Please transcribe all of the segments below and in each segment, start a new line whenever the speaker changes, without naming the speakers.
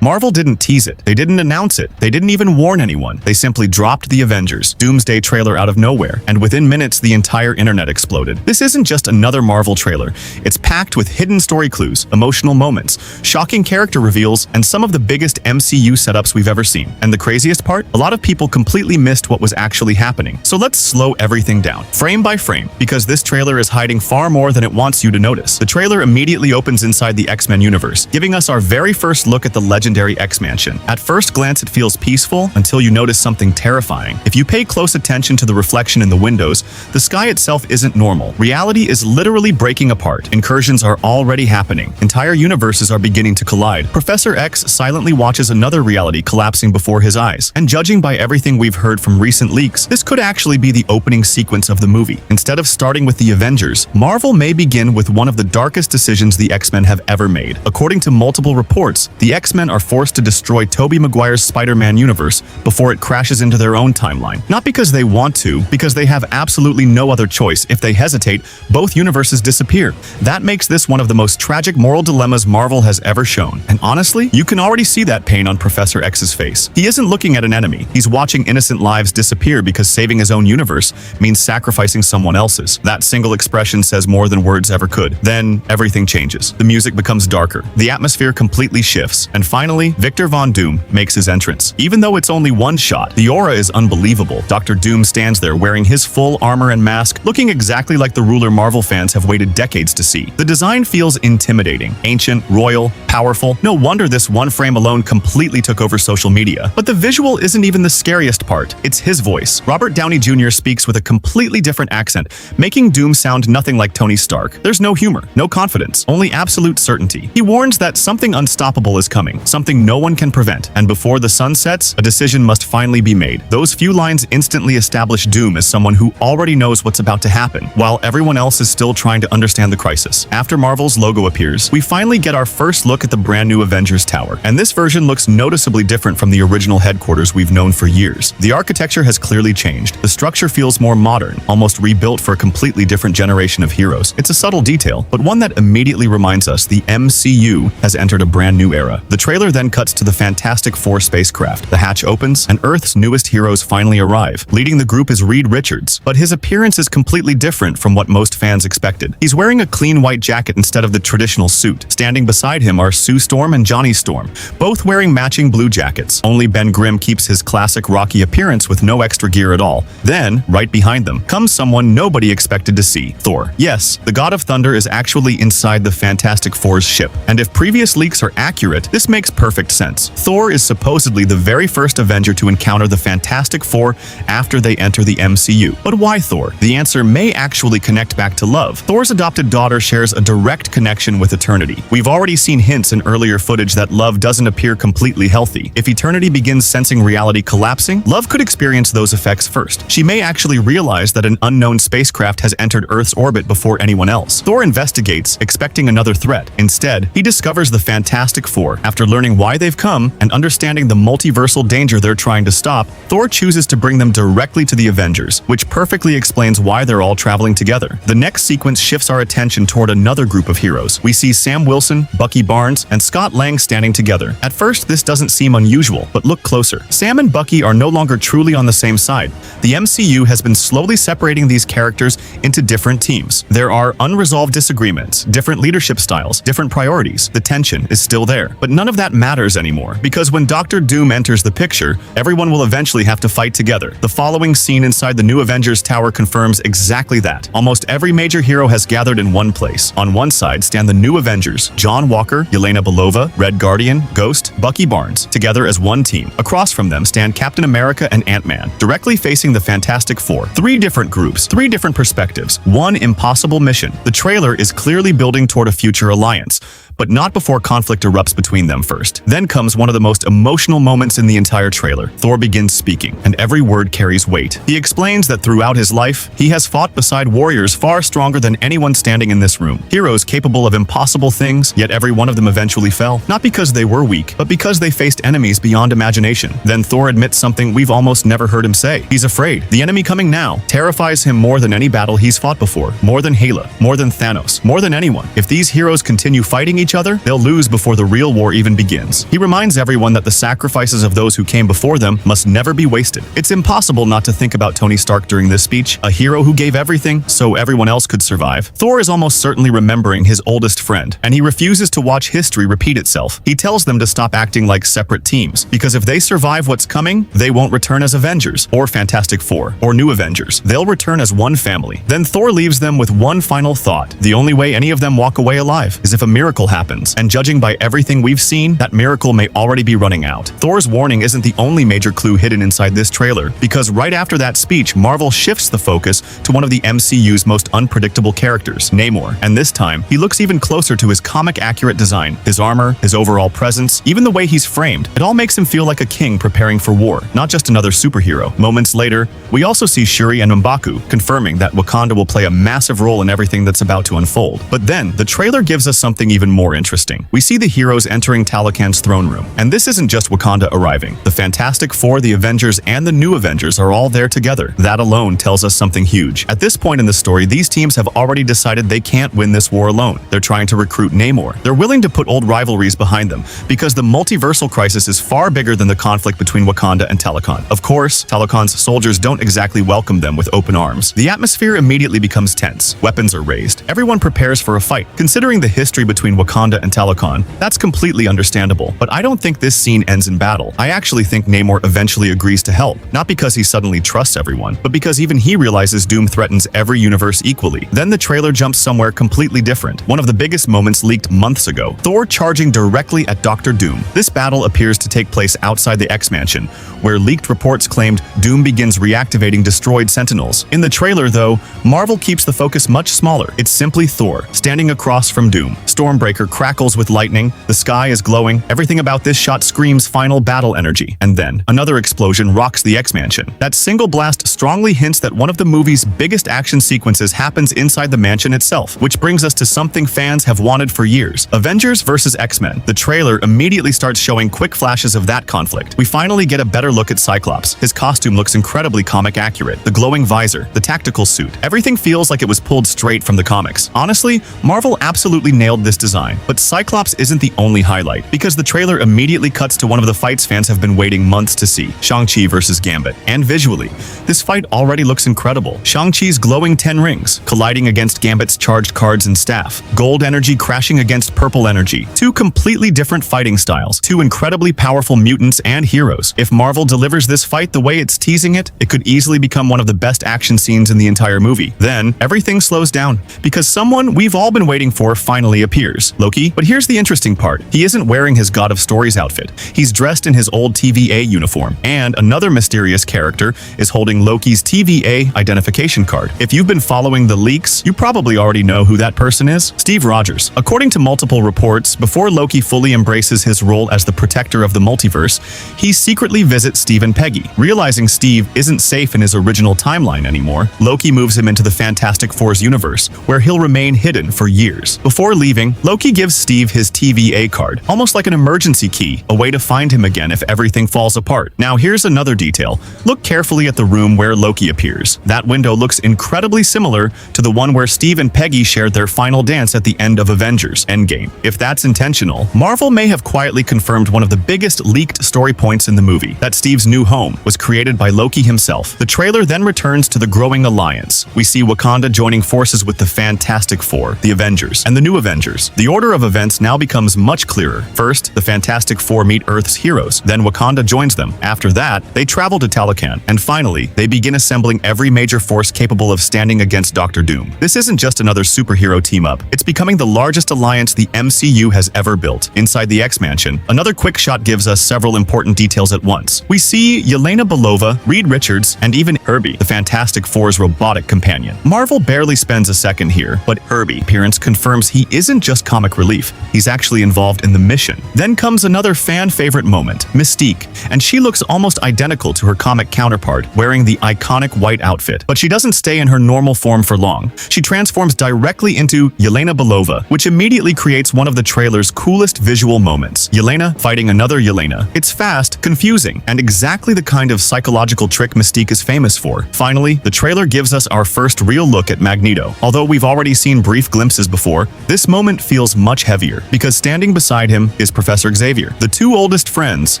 Marvel didn't tease it, they didn't announce it, they didn't even warn anyone. They simply dropped the Avengers Doomsday trailer out of nowhere, and within minutes the entire internet exploded. This isn't just another Marvel trailer, it's packed with hidden story clues, emotional moments, shocking character reveals, and some of the biggest MCU setups we've ever seen. And the craziest part? A lot of people completely missed what was actually happening. So let's slow everything down, frame by frame, because this trailer is hiding far more than it wants you to notice. The trailer immediately opens inside the X-Men universe, giving us our very first look at the legendary X-Mansion. At first glance, it feels peaceful until you notice something terrifying. If you pay close attention to the reflection in the windows, the sky itself isn't normal. Reality is literally breaking apart. Incursions are already happening. Entire universes are beginning to collide. Professor X silently watches another reality collapsing before his eyes. And judging by everything we've heard from recent leaks, this could actually be the opening sequence of the movie. Instead of starting with the Avengers, Marvel may begin with one of the darkest decisions the X-Men have ever made. According to multiple reports, the X-Men are forced to destroy Tobey Maguire's Spider-Man universe before it crashes into their own timeline. Not because they want to, because they have absolutely no other choice. If they hesitate, both universes disappear. That makes this one of the most tragic moral dilemmas Marvel has ever shown. And honestly, you can already see that pain on Professor X's face. He isn't looking at an enemy. He's watching innocent lives disappear because saving his own universe means sacrificing someone else's. That single expression says more than words ever could. Then everything changes. The music becomes darker. The atmosphere completely shifts. And finally, Victor Von Doom makes his entrance. Even though it's only one shot, the aura is unbelievable. Dr. Doom stands there wearing his full armor and mask, looking exactly like the ruler Marvel fans have waited decades to see. The design feels intimidating, ancient, royal, powerful. No wonder this one frame alone completely took over social media. But the visual isn't even the scariest part. It's his voice. Robert Downey Jr. speaks with a completely different accent, making Doom sound nothing like Tony Stark. There's no humor, no confidence, only absolute certainty. He warns that something unstoppable is coming, something no one can prevent, and before the sun sets, a decision must finally be made. Those few lines instantly establish Doom as someone who already knows what's about to happen, while everyone else is still trying to understand the crisis. After Marvel's logo appears, we finally get our first look at the brand new Avengers Tower, and this version looks noticeably different from the original headquarters we've known for years. The architecture has clearly changed. The structure feels more modern, almost rebuilt for a completely different generation of heroes. It's a subtle detail, but one that immediately reminds us the MCU has entered a brand new era. The trailer then cuts to the Fantastic Four spacecraft. The hatch opens, and Earth's newest heroes finally arrive. Leading the group is Reed Richards, but his appearance is completely different from what most fans expected. He's wearing a clean white jacket instead of the traditional suit. Standing beside him are Sue Storm and Johnny Storm, both wearing matching blue jackets. Only Ben Grimm keeps his classic Rocky appearance with no extra gear at all. Then, right behind them, comes someone nobody expected to see, Thor. Yes, the God of Thunder is actually inside the Fantastic Four's ship, and if previous leaks are accurate, this makes perfect sense. Thor is supposedly the very first Avenger to encounter the Fantastic Four after they enter the MCU. But why Thor? The answer may actually connect back to love. Thor's adopted daughter shares a direct connection with Eternity. We've already seen hints in earlier footage that love doesn't appear completely healthy. If Eternity begins sensing reality collapsing, love could experience those effects first. She may actually realize that an unknown spacecraft has entered Earth's orbit before anyone else. Thor investigates, expecting another threat. Instead, he discovers the Fantastic Four. After learning why they've come and understanding the multiversal danger they're trying to stop, Thor chooses to bring them directly to the Avengers, which perfectly explains why they're all traveling together. The next sequence shifts our attention toward another group of heroes. We see Sam Wilson, Bucky Barnes, and Scott Lang standing together. At first, this doesn't seem unusual, but look closer. Sam and Bucky are no longer truly on the same side. The MCU has been slowly separating these characters into different teams. There are unresolved disagreements, different leadership styles, different priorities. The tension is still there, but none of that matters anymore, because when Dr. Doom enters the picture, everyone will eventually have to fight together. The following scene inside the new Avengers Tower confirms exactly that. Almost every major hero has gathered in one place. On one side stand the new Avengers, John Walker, Yelena Belova, Red Guardian, Ghost, Bucky Barnes, together as one team. Across from them stand Captain America and Ant-Man, directly facing the Fantastic Four. Three different groups, three different perspectives, one impossible mission. The trailer is clearly building toward a future alliance, but not before conflict erupts between them first. Then comes one of the most emotional moments in the entire trailer. Thor begins speaking, and every word carries weight. He explains that throughout his life, he has fought beside warriors far stronger than anyone standing in this room. Heroes capable of impossible things, yet every one of them eventually fell. Not because they were weak, but because they faced enemies beyond imagination. Then Thor admits something we've almost never heard him say. He's afraid. The enemy coming now terrifies him more than any battle he's fought before, more than Hela, more than Thanos, more than anyone. If these heroes continue fighting each each other, they'll lose before the real war even begins. He reminds everyone that the sacrifices of those who came before them must never be wasted. It's impossible not to think about Tony Stark during this speech, a hero who gave everything so everyone else could survive. Thor is almost certainly remembering his oldest friend, and he refuses to watch history repeat itself. He tells them to stop acting like separate teams, because if they survive what's coming, they won't return as Avengers, or Fantastic Four, or New Avengers. They'll return as one family. Then Thor leaves them with one final thought. The only way any of them walk away alive is if a miracle happens, and judging by everything we've seen, that miracle may already be running out. Thor's warning isn't the only major clue hidden inside this trailer, because right after that speech, Marvel shifts the focus to one of the MCU's most unpredictable characters, Namor, and this time, he looks even closer to his comic-accurate design. His armor, his overall presence, even the way he's framed, it all makes him feel like a king preparing for war, not just another superhero. Moments later, we also see Shuri and M'Baku, confirming that Wakanda will play a massive role in everything that's about to unfold. But then, the trailer gives us something even more interesting. We see the heroes entering Talokan's throne room, and this isn't just Wakanda arriving. The Fantastic Four, the Avengers, and the New Avengers are all there together. That alone tells us something huge. At this point in the story, these teams have already decided they can't win this war alone. They're trying to recruit Namor. They're willing to put old rivalries behind them, because the multiversal crisis is far bigger than the conflict between Wakanda and Talokan. Of course, Talokan's soldiers don't exactly welcome them with open arms. The atmosphere immediately becomes tense. Weapons are raised. Everyone prepares for a fight. Considering the history between Wakanda and Talokan, that's completely understandable. But I don't think this scene ends in battle. I actually think Namor eventually agrees to help, not because he suddenly trusts everyone, but because even he realizes doom threatens every universe equally. Then the trailer jumps somewhere completely different. One of the biggest moments leaked months ago, Thor charging directly at Dr. Doom. This battle appears to take place outside the X-Mansion, where leaked reports claimed Doom begins reactivating destroyed Sentinels. In the trailer, though, Marvel keeps the focus much smaller. It's simply Thor, standing across from Doom. Stormbreaker crackles with lightning, the sky is glowing, everything about this shot screams final battle energy. And then, another explosion rocks the X-Mansion. That single blast strongly hints that one of the movie's biggest action sequences happens inside the mansion itself, which brings us to something fans have wanted for years: Avengers vs. X-Men. The trailer immediately starts showing quick flashes of that conflict. We finally get a better look at Cyclops. His costume looks incredibly comic accurate. The glowing visor, the tactical suit, everything feels like it was pulled straight from the comics. Honestly, Marvel absolutely nailed this design. But Cyclops isn't the only highlight, because the trailer immediately cuts to one of the fights fans have been waiting months to see: Shang-Chi versus Gambit. And visually, this fight already looks incredible. Shang-Chi's glowing 10 rings, colliding against Gambit's charged cards and staff. Gold energy crashing against purple energy. Two completely different fighting styles. Two incredibly powerful mutants and heroes. If Marvel delivers this fight the way it's teasing it, it could easily become one of the best action scenes in the entire movie. Then, everything slows down, because someone we've all been waiting for finally appears: Loki. But here's the interesting part. He isn't wearing his God of Stories outfit. He's dressed in his old TVA uniform. And another mysterious character is holding Loki's TVA identification card. If you've been following the leaks, you probably already know who that person is: Steve Rogers. According to multiple reports, before Loki fully embraces his role as the protector of the multiverse, he secretly visits Steve and Peggy. Realizing Steve isn't safe in his original timeline anymore, Loki moves him into the Fantastic Four's universe, where he'll remain hidden for years. Before leaving, Loki gives Steve his TVA card, almost like an emergency key, a way to find him again if everything falls apart. Now here's another detail. Look carefully at the room where Loki appears. That window looks incredibly similar to the one where Steve and Peggy shared their final dance at the end of Avengers Endgame. If that's intentional, Marvel may have quietly confirmed one of the biggest leaked story points in the movie, that Steve's new home was created by Loki himself. The trailer then returns to the growing alliance. We see Wakanda joining forces with the Fantastic Four, the Avengers, and the New Avengers. The order of events now becomes much clearer. First, the Fantastic Four meet Earth's heroes. Then Wakanda joins them. After that, they travel to Talokan. And finally, they begin assembling every major force capable of standing against Dr. Doom. This isn't just another superhero team-up. It's becoming the largest alliance the MCU has ever built. Inside the X-Mansion, another quick shot gives us several important details at once. We see Yelena Belova, Reed Richards, and even Herbie, the Fantastic Four's robotic companion. Marvel barely spends a second here, but Herbie's appearance confirms he isn't just comic relief. He's actually involved in the mission. Then comes another fan-favorite moment, Mystique, and she looks almost identical to her comic counterpart, wearing the iconic white outfit. But she doesn't stay in her normal form for long. She transforms directly into Yelena Belova, which immediately creates one of the trailer's coolest visual moments. Yelena fighting another Yelena. It's fast, confusing, and exactly the kind of psychological trick Mystique is famous for. Finally, the trailer gives us our first real look at Magneto. Although we've already seen brief glimpses before, this moment feels much heavier, because standing beside him is Professor Xavier. The two oldest friends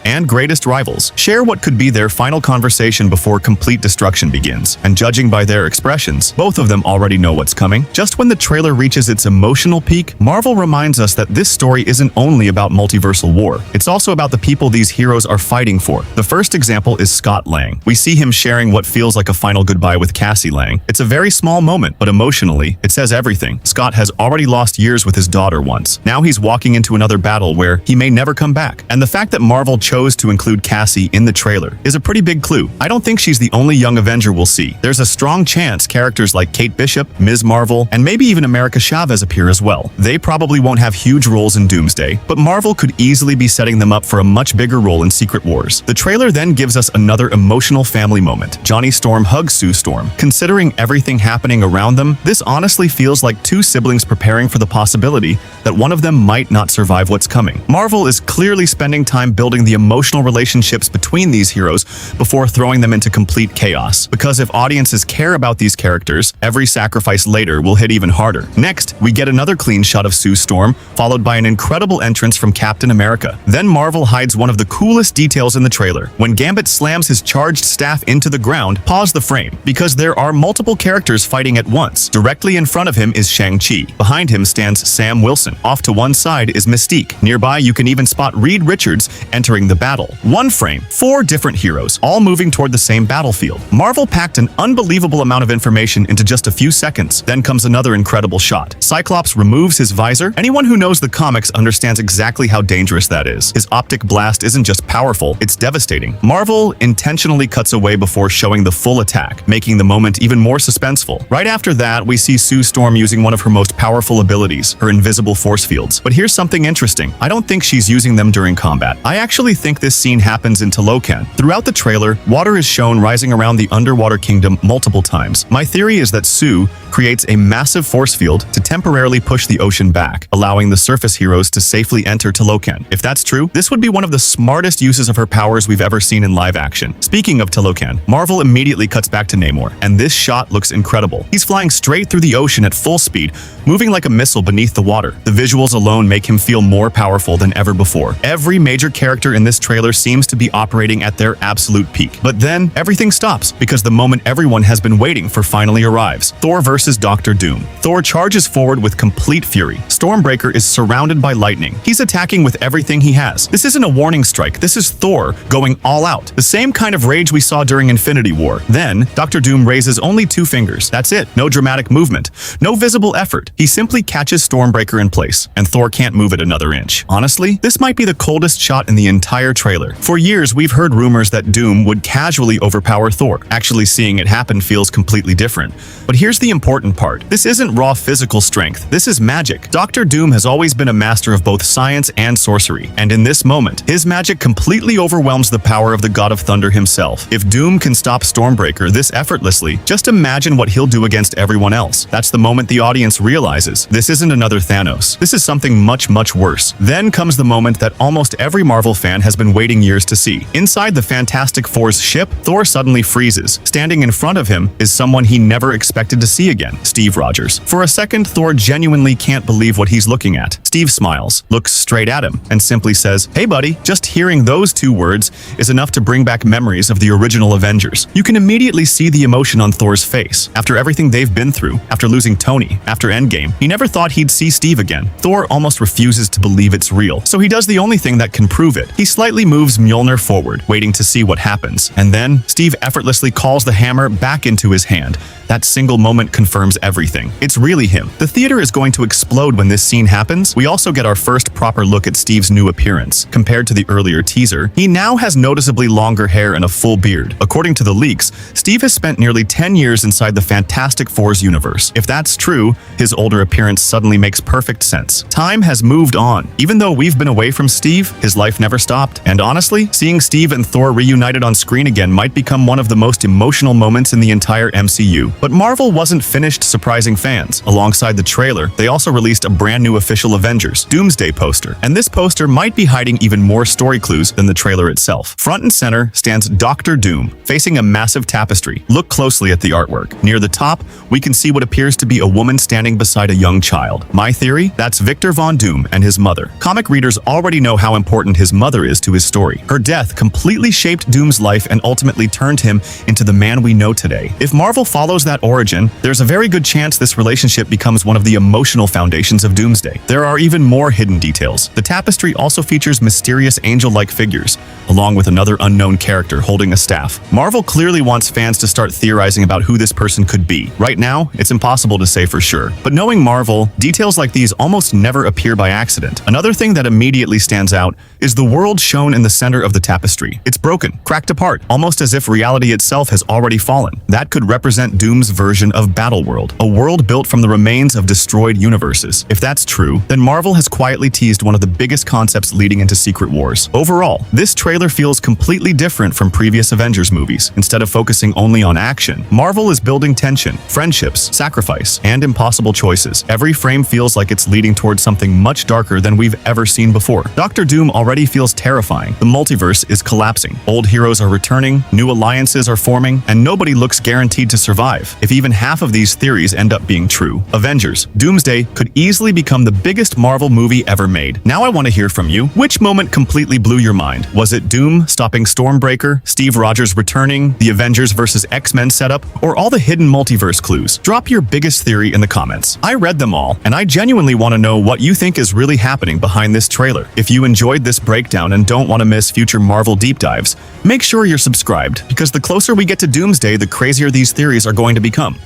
and greatest rivals share what could be their final conversation before complete destruction begins, and judging by their expressions, both of them already know what's coming. Just when the trailer reaches its emotional peak, Marvel reminds us that this story isn't only about multiversal war, it's also about the people these heroes are fighting for. The first example is Scott Lang. We see him sharing what feels like a final goodbye with Cassie Lang. It's a very small moment, but emotionally, it says everything. Scott has already lost years with his daughter once. Now he's walking into another battle where he may never come back. And the fact that Marvel chose to include Cassie in the trailer is a pretty big clue. I don't think she's the only young Avenger we'll see. There's a strong chance characters like Kate Bishop, Ms. Marvel, and maybe even America Chavez appear as well. They probably won't have huge roles in Doomsday, but Marvel could easily be setting them up for a much bigger role in Secret Wars. The trailer then gives us another emotional family moment. Johnny Storm hugs Sue Storm. Considering everything happening around them, this honestly feels like two siblings preparing for the possibility that one of them might not survive what's coming. Marvel is clearly spending time building the emotional relationships between these heroes before throwing them into complete chaos. Because if audiences care about these characters, every sacrifice later will hit even harder. Next, we get another clean shot of Sue Storm, followed by an incredible entrance from Captain America. Then Marvel hides one of the coolest details in the trailer. When Gambit slams his charged staff into the ground, pause the frame, because there are multiple characters fighting at once. Directly in front of him is Shang-Chi. Behind him stands Sam Wilson. Off to one side is Mystique. Nearby, you can even spot Reed Richards entering the battle. One frame, 4 different heroes, all moving toward the same battlefield. Marvel packed an unbelievable amount of information into just a few seconds. Then comes another incredible shot. Cyclops removes his visor. Anyone who knows the comics understands exactly how dangerous that is. His optic blast isn't just powerful, it's devastating. Marvel intentionally cuts away before showing the full attack, making the moment even more suspenseful. Right after that, we see Sue Storm using one of her most powerful abilities, her invisible force fields. But here's something interesting. I don't think she's using them during combat. I actually think this scene happens in Talokan. Throughout the trailer, water is shown rising around the underwater kingdom multiple times. My theory is that Sue creates a massive force field to temporarily push the ocean back, allowing the surface heroes to safely enter Talokan. If that's true, this would be one of the smartest uses of her powers we've ever seen in live action. Speaking of Talokan, Marvel immediately cuts back to Namor, and this shot looks incredible. He's flying straight through the ocean at full speed, moving like a missile beneath the water. The visuals alone make him feel more powerful than ever before. Every major character in this trailer seems to be operating at their absolute peak. But then, everything stops, because the moment everyone has been waiting for finally arrives. Thor versus Dr. Doom. Thor charges forward with complete fury. Stormbreaker is surrounded by lightning. He's attacking with everything he has. This isn't a warning strike. This is Thor going all out. The same kind of rage we saw during Infinity War. Then, Dr. Doom raises only 2 fingers. That's it. No dramatic movement. No visible effort. He simply catches Stormbreaker in place, and Thor can't move it another inch. Honestly, this might be the coldest shot in the entire trailer. For years, we've heard rumors that Doom would casually overpower Thor. Actually seeing it happen feels completely different. But here's the important part. This isn't raw physical strength. This is magic. Dr. Doom has always been a master of both science and sorcery, and in this moment, his magic completely overwhelms the power of the God of Thunder himself. If Doom can stop Stormbreaker this effortlessly, just imagine what he'll do against everyone else. That's the moment the audience realizes this isn't another Thanos. This is something much, much worse. Then comes the moment that almost every Marvel fan has been waiting years to see. Inside the Fantastic Four's ship, Thor suddenly freezes. Standing in front of him is someone he never expected to see again, Steve Rogers. For a second, Thor genuinely can't believe what he's looking at. Steve smiles, looks straight at him, and simply says, "Hey buddy." Just hearing those 2 words is enough to bring back memories of the original Avengers. You can immediately see the emotion on Thor's face. After everything they've been through, after losing Tony, after Endgame, he never thought he'd see Steve again. Thor almost refuses to believe it's real, so he does the only thing that can prove it. He slightly moves Mjolnir forward, waiting to see what happens. And then, Steve effortlessly calls the hammer back into his hand. That single moment confirms everything. It's really him. The theater is going to explode when this scene happens. We also get our first proper look at Steve's new appearance. Compared to the earlier teaser, he now has noticeably longer hair and a full beard. According to the leaks, Steve has spent nearly 10 years inside the Fantastic Four's universe. If that's true, his older appearance suddenly makes perfect sense. Time has moved on. Even though we've been away from Steve, his life never stopped. And honestly, seeing Steve and Thor reunited on screen again might become one of the most emotional moments in the entire MCU. But Marvel wasn't finished surprising fans. Alongside the trailer, they also released a brand new official Avengers Doomsday poster. And this poster might be hiding even more story clues than the trailer itself. Front and center stands Dr. Doom, facing a massive tapestry. Look closely at the artwork. Near the top, we can see what appears to be a woman standing beside a young child. My theory? Doomsday? That's Victor Von Doom and his mother. Comic readers already know how important his mother is to his story. Her death completely shaped Doom's life and ultimately turned him into the man we know today. If Marvel follows that origin, there's a very good chance this relationship becomes one of the emotional foundations of Doomsday. There are even more hidden details. The tapestry also features mysterious angel-like figures, along with another unknown character holding a staff. Marvel clearly wants fans to start theorizing about who this person could be. Right now, it's impossible to say for sure. But knowing Marvel, details like these almost never appear by accident. Another thing that immediately stands out is the world shown in the center of the tapestry. It's broken, cracked apart, almost as if reality itself has already fallen. That could represent Doom's version of Battleworld, a world built from the remains of destroyed universes. If that's true, then Marvel has quietly teased one of the biggest concepts leading into Secret Wars. Overall, this trailer feels completely different from previous Avengers movies. Instead of focusing only on action, Marvel is building tension, friendships, sacrifice, and impossible choices. Every frame feels like it's leading towards something much darker than we've ever seen before. Doctor Doom already feels terrifying. The multiverse is collapsing. Old heroes are returning, new alliances are forming, and nobody looks guaranteed to survive. If even half of these theories end up being true, Avengers Doomsday could easily become the biggest Marvel movie ever made. Now I want to hear from you. Which moment completely blew your mind? Was it Doom stopping Stormbreaker, Steve Rogers returning, the Avengers vs. X-Men setup, or all the hidden multiverse clues? Drop your biggest theory in the comments. I read them all, and I genuinely want to know what you think is really happening behind this trailer. If you enjoyed this breakdown and don't want to miss future Marvel deep dives, make sure you're subscribed, because the closer we get to Doomsday, the crazier these theories are going to become.